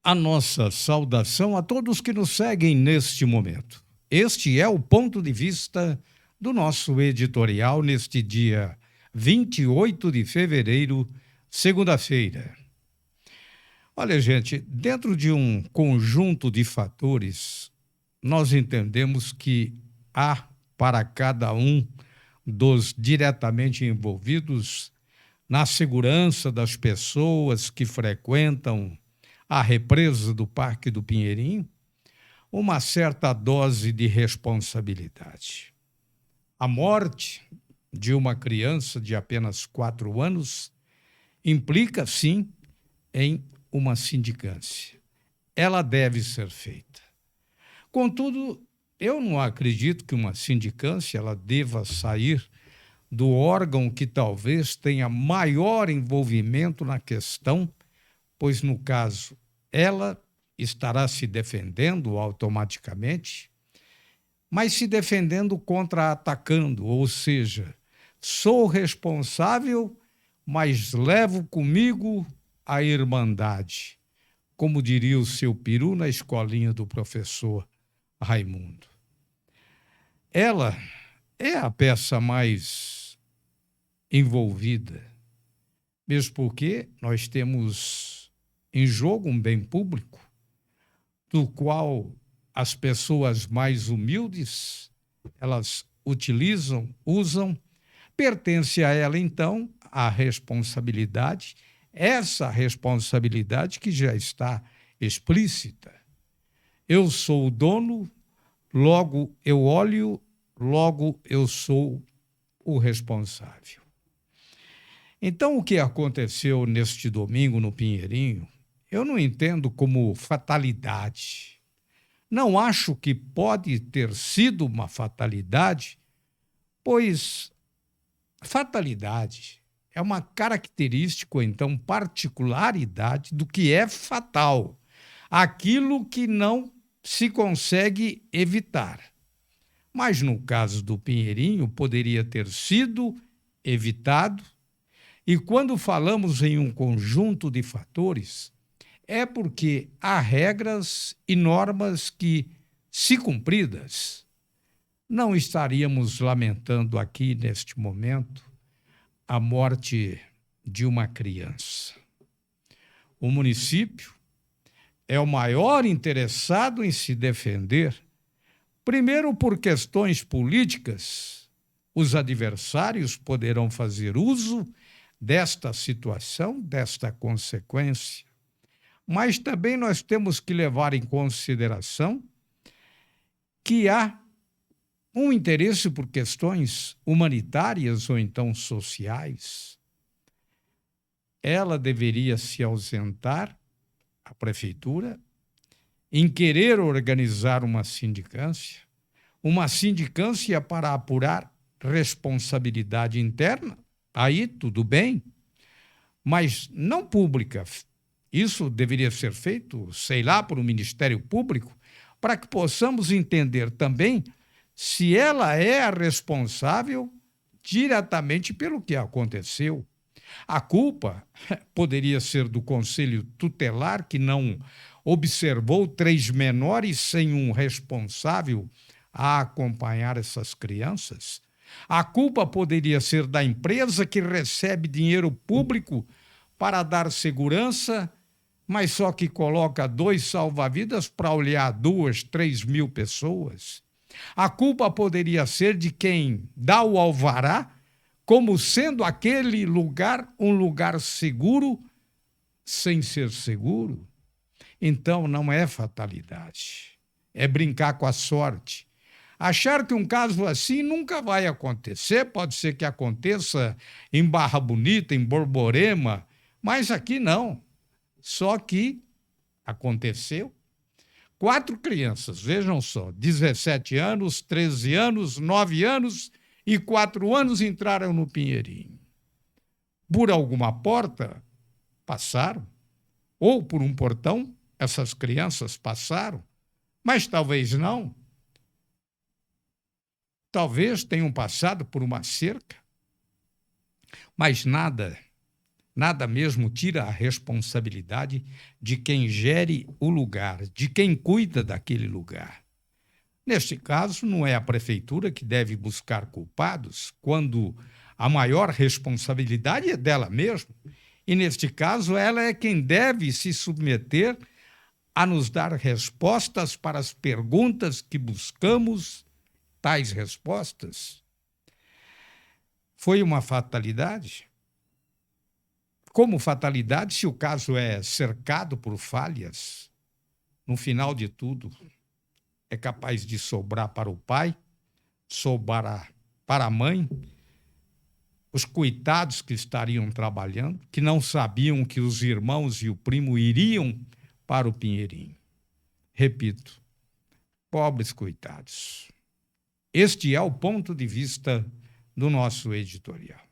A nossa saudação a todos que nos seguem neste momento. Este é o ponto de vista do nosso editorial neste dia 28 de fevereiro, segunda-feira. Olha, gente, dentro de um conjunto de fatores, nós entendemos que há para cada um dos diretamente envolvidos na segurança das pessoas que frequentam a represa do Parque do Pinheirinho, uma certa dose de responsabilidade. A morte de uma criança de apenas 4 anos implica, sim, em uma sindicância. Ela deve ser feita. Contudo, eu não acredito que uma sindicância ela deva sair do órgão que talvez tenha maior envolvimento na questão, pois, no caso, ela estará se defendendo automaticamente, mas se defendendo contra-atacando, ou seja, sou responsável, mas levo comigo a irmandade, como diria o seu peru na escolinha do professor Raimundo. Ela é a peça mais envolvida, mesmo porque nós temos em jogo um bem público, do qual as pessoas mais humildes, elas utilizam, usam, pertence a ela, então, a responsabilidade, essa responsabilidade que já está explícita. Eu sou o dono, logo eu olho, logo eu sou o responsável. Então, o que aconteceu neste domingo no Pinheirinho, eu não entendo como fatalidade. Não acho que pode ter sido uma fatalidade, pois fatalidade é uma característica, ou então particularidade do que é fatal, aquilo que não se consegue evitar. Mas no caso do Pinheirinho, poderia ter sido evitado, e quando falamos em um conjunto de fatores, é porque há regras e normas que, se cumpridas, não estaríamos lamentando aqui, neste momento, a morte de uma criança. O município é o maior interessado em se defender, primeiro por questões políticas. Os adversários poderão fazer uso desta situação, desta consequência. Mas também nós temos que levar em consideração que há um interesse por questões humanitárias ou então sociais. Ela deveria se ausentar, a prefeitura, em querer organizar uma sindicância para apurar responsabilidade interna, aí tudo bem, mas não pública. Isso deveria ser feito, sei lá, por um Ministério Público, para que possamos entender também se ela é a responsável diretamente pelo que aconteceu. A culpa poderia ser do Conselho Tutelar, que não observou 3 menores sem um responsável a acompanhar essas crianças. A culpa poderia ser da empresa que recebe dinheiro público para dar segurança, mas só que coloca 2 salva-vidas para olhar 2, 3 mil pessoas. A culpa poderia ser de quem dá o alvará, como sendo aquele lugar um lugar seguro, sem ser seguro. Então, não é fatalidade, é brincar com a sorte. Achar que um caso assim nunca vai acontecer, pode ser que aconteça em Barra Bonita, em Borborema, mas aqui não. Só que aconteceu. 4 crianças, vejam só, 17 anos, 13 anos, 9 anos e 4 anos entraram no Pinheirinho. Por alguma porta, passaram, ou por um portão, essas crianças passaram, mas talvez não. Talvez tenham passado por uma cerca, mas nada Nada mesmo tira a responsabilidade de quem gere o lugar, de quem cuida daquele lugar. Neste caso, não é a prefeitura que deve buscar culpados, quando a maior responsabilidade é dela mesma. E, neste caso, ela é quem deve se submeter a nos dar respostas para as perguntas que buscamos, tais respostas. Foi uma fatalidade? Como fatalidade, se o caso é cercado por falhas, no final de tudo, é capaz de sobrar para o pai, sobrar para a mãe, os coitados que estariam trabalhando, que não sabiam que os irmãos e o primo iriam para o Pinheirinho. Repito, pobres coitados. Este é o ponto de vista do nosso editorial.